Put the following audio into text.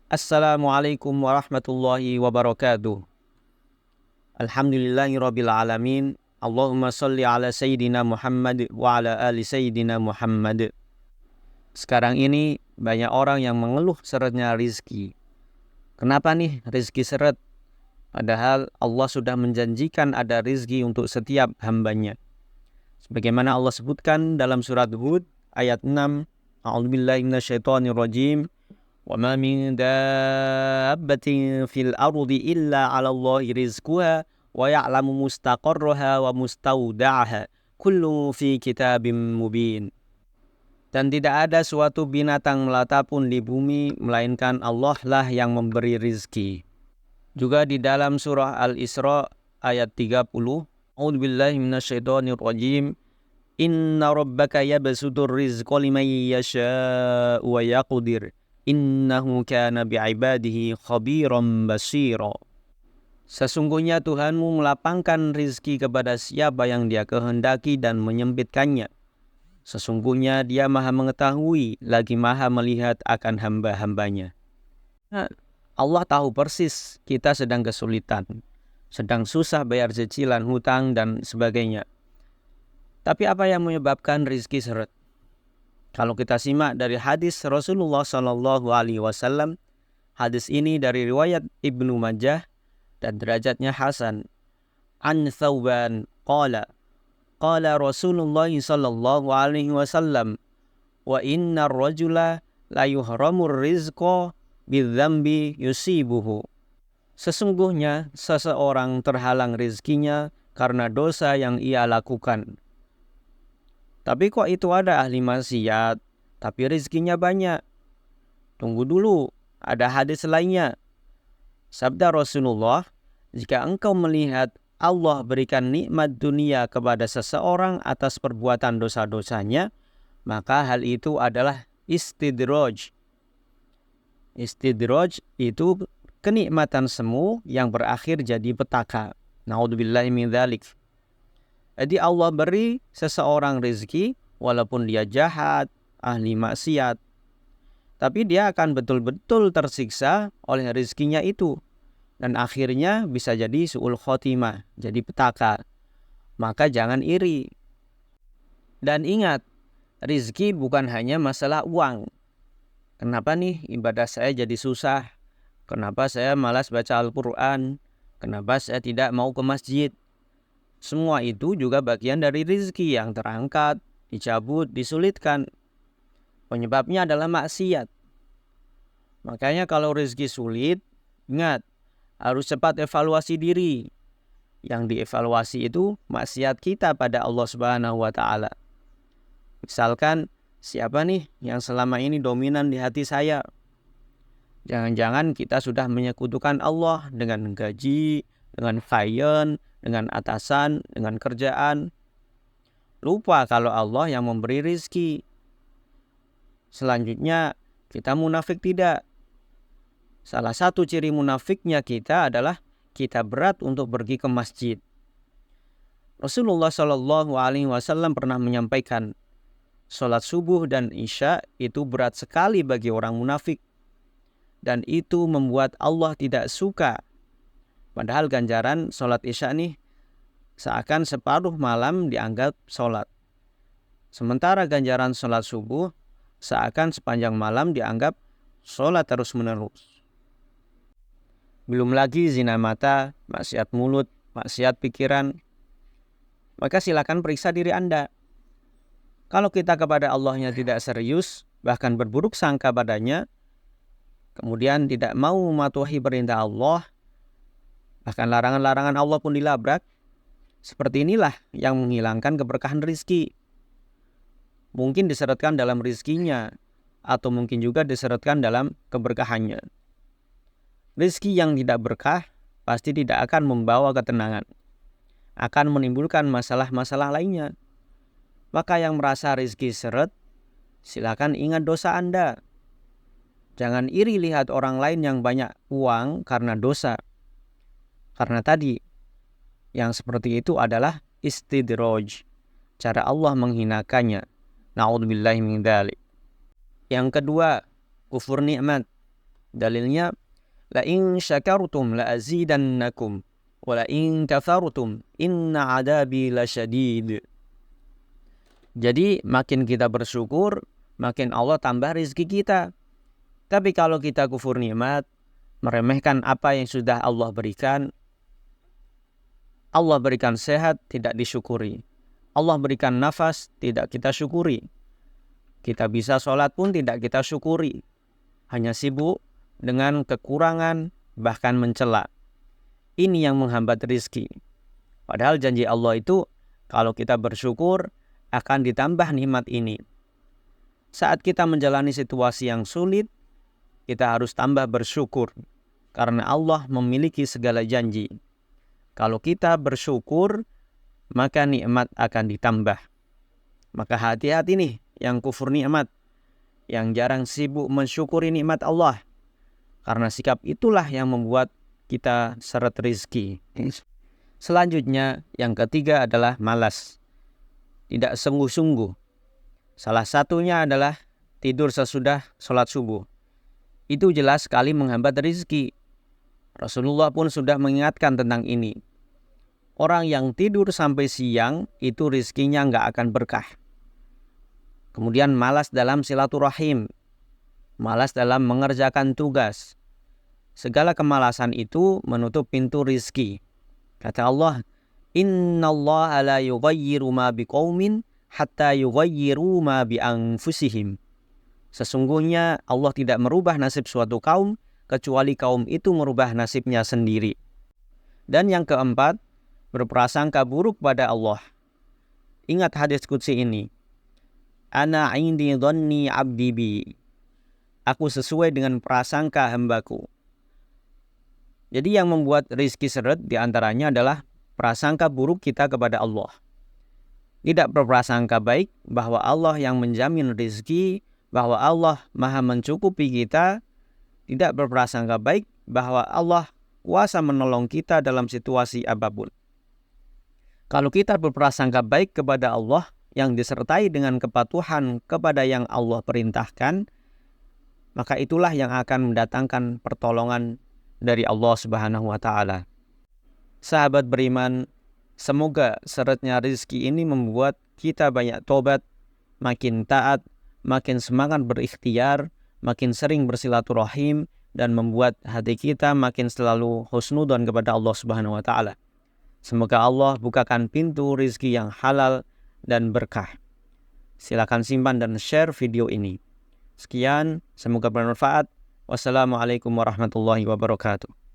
Assalamualaikum warahmatullahi wabarakatuh. Alhamdulillahirabbil alamin. Allahumma shalli ala sayyidina Muhammad wa ala ali sayyidina Muhammad. Sekarang ini banyak orang yang mengeluh seretnya rizki. Kenapa nih rizki seret? Padahal Allah sudah menjanjikan ada rizki untuk setiap hambanya. Sebagaimana Allah sebutkan dalam surat Hud ayat 6. A'udzubillahi minasyaitonirrajim. وَمَا مِن دَابَّةٍ فِي الْأَرْضِ إِلَّا عَلَى اللَّهِ رِزْقُهَا وَيَعْلَمُ مُسْتَقَرَّهَا وَمُسْتَوْدَعَهَا كُلٌّ فِي كِتَابٍ مُبِينٍ. Dan tidak ada suatu binatang melata pun di bumi melainkan Allah lah yang memberi rizki. Juga di dalam surah Al-Isra ayat 30. A'udzubillahi minasyaitonirrajim. Inna rabbaka yabsutur rizqa liman yasha'u wa yaqdir. Innahu kana bi'ibadihi khabiran basira. Sesungguhnya Tuhanmu melapangkan rizki kepada siapa yang Dia kehendaki dan menyempitkannya. Sesungguhnya Dia maha mengetahui lagi maha melihat akan hamba-hambanya. Nah, Allah tahu persis kita sedang kesulitan, sedang susah bayar cicilan, hutang dan sebagainya. Tapi apa yang menyebabkan rizki seret? Kalau kita simak dari hadis Rasulullah SAW, hadis ini dari riwayat Ibnu Majah dan derajatnya hasan. An Thawban qala Rasulullah SAW, wa inna ar-rajula la yuhramur rizqa bidzambi yusibuhu. Sesungguhnya seseorang terhalang rizkinya karena dosa yang ia lakukan. Tapi kok itu ada ahli maksiat, tapi rizkinya banyak? Tunggu dulu, ada hadis lainnya. Sabda Rasulullah, jika engkau melihat Allah berikan nikmat dunia kepada seseorang atas perbuatan dosa-dosanya, maka hal itu adalah istidraj. Istidraj itu kenikmatan semu yang berakhir jadi petaka. Na'udzubillahi min dzalik. Jadi Allah beri seseorang rezeki walaupun dia jahat, ahli maksiat. Tapi dia akan betul-betul tersiksa oleh rezekinya itu. Dan akhirnya bisa jadi su'ul khotimah, jadi petaka. Maka jangan iri. Dan ingat, rezeki bukan hanya masalah uang. Kenapa nih ibadah saya jadi susah? Kenapa saya malas baca Al-Quran? Kenapa saya tidak mau ke masjid? Semua itu juga bagian dari rezeki yang terangkat, dicabut, disulitkan. Penyebabnya adalah maksiat. Makanya kalau rezeki sulit, ingat, harus cepat evaluasi diri. Yang dievaluasi itu maksiat kita pada Allah Subhanahu wa Ta'ala. Misalkan, siapa nih yang selama ini dominan di hati saya? Jangan-jangan kita sudah menyekutukan Allah dengan gaji, dengan klien, dengan atasan, dengan kerjaan. Lupa kalau Allah yang memberi rizki. Selanjutnya, kita munafik tidak. Salah satu ciri munafiknya kita adalah kita berat untuk pergi ke masjid. Rasulullah SAW pernah menyampaikan, sholat subuh dan isya itu berat sekali bagi orang munafik. Dan itu membuat Allah tidak suka. Padahal ganjaran sholat isya nih seakan separuh malam dianggap sholat. Sementara ganjaran sholat subuh seakan sepanjang malam dianggap sholat terus-menerus. Belum lagi zina mata, maksiat mulut, maksiat pikiran. Maka silakan periksa diri Anda. Kalau kita kepada Allahnya tidak serius, bahkan berburuk sangka padanya, kemudian tidak mau mematuhi perintah Allah, bahkan larangan-larangan Allah pun dilabrak, seperti inilah yang menghilangkan keberkahan rizki. Mungkin diseretkan dalam rizkinya, atau mungkin juga diseretkan dalam keberkahannya. Rizki yang tidak berkah pasti tidak akan membawa ketenangan, akan menimbulkan masalah-masalah lainnya. Maka yang merasa rizki seret, silakan ingat dosa Anda. Jangan iri lihat orang lain yang banyak uang karena dosa. Karena tadi, yang seperti itu adalah istidraj, cara Allah menghinakannya. Na'udzubillahi min dzalik. Yang kedua, kufur nikmat. Dalilnya, la in syakartum la azidannakum wa la in kafartum inna adabi lasyadid. Jadi makin kita bersyukur, makin Allah tambah rezeki kita. Tapi kalau kita kufur nikmat, meremehkan apa yang sudah Allah berikan, Allah berikan sehat, tidak disyukuri. Allah berikan nafas, tidak kita syukuri. Kita bisa sholat pun tidak kita syukuri. Hanya sibuk dengan kekurangan, bahkan mencela. Ini yang menghambat rizki. Padahal janji Allah itu, kalau kita bersyukur, akan ditambah nikmat ini. Saat kita menjalani situasi yang sulit, kita harus tambah bersyukur. Karena Allah memiliki segala janji. Kalau kita bersyukur, maka nikmat akan ditambah. Maka hati-hati nih yang kufur nikmat, yang jarang sibuk mensyukuri nikmat Allah. Karena sikap itulah yang membuat kita seret rizki. Selanjutnya, yang ketiga adalah malas. Tidak sungguh-sungguh. Salah satunya adalah tidur sesudah sholat subuh. Itu jelas sekali menghambat rizki. Rasulullah pun sudah mengingatkan tentang ini. Orang yang tidur sampai siang, itu rizkinya nggak akan berkah. Kemudian malas dalam silaturahim. Malas dalam mengerjakan tugas. Segala kemalasan itu menutup pintu rizki. Kata Allah, innallaha la yughayyiru ma biqaumin hatta yughayyiru ma bi anfusihim. Sesungguhnya Allah tidak merubah nasib suatu kaum kecuali kaum itu merubah nasibnya sendiri. Dan yang keempat, berprasangka buruk pada Allah. Ingat hadis qudsi ini. Ana indi dhanni abdi bi. Aku sesuai dengan prasangka hambaku. Jadi yang membuat rizki seret diantaranya adalah prasangka buruk kita kepada Allah. Tidak berprasangka baik bahwa Allah yang menjamin rizki, bahwa Allah maha mencukupi kita. Tidak berprasangka baik bahwa Allah kuasa menolong kita dalam situasi apapun. Kalau kita berprasangka baik kepada Allah yang disertai dengan kepatuhan kepada yang Allah perintahkan, maka itulah yang akan mendatangkan pertolongan dari Allah Subhanahu wa Ta'ala. Sahabat beriman, semoga seretnya rizki ini membuat kita banyak tobat, makin taat, makin semangat berikhtiar, makin sering bersilaturahim, dan membuat hati kita makin selalu husnudzon kepada Allah Subhanahu wa Ta'ala. Semoga Allah bukakan pintu rizki yang halal dan berkah. Silakan simpan dan share video ini. Sekian, semoga bermanfaat. Wassalamualaikum warahmatullahi wabarakatuh.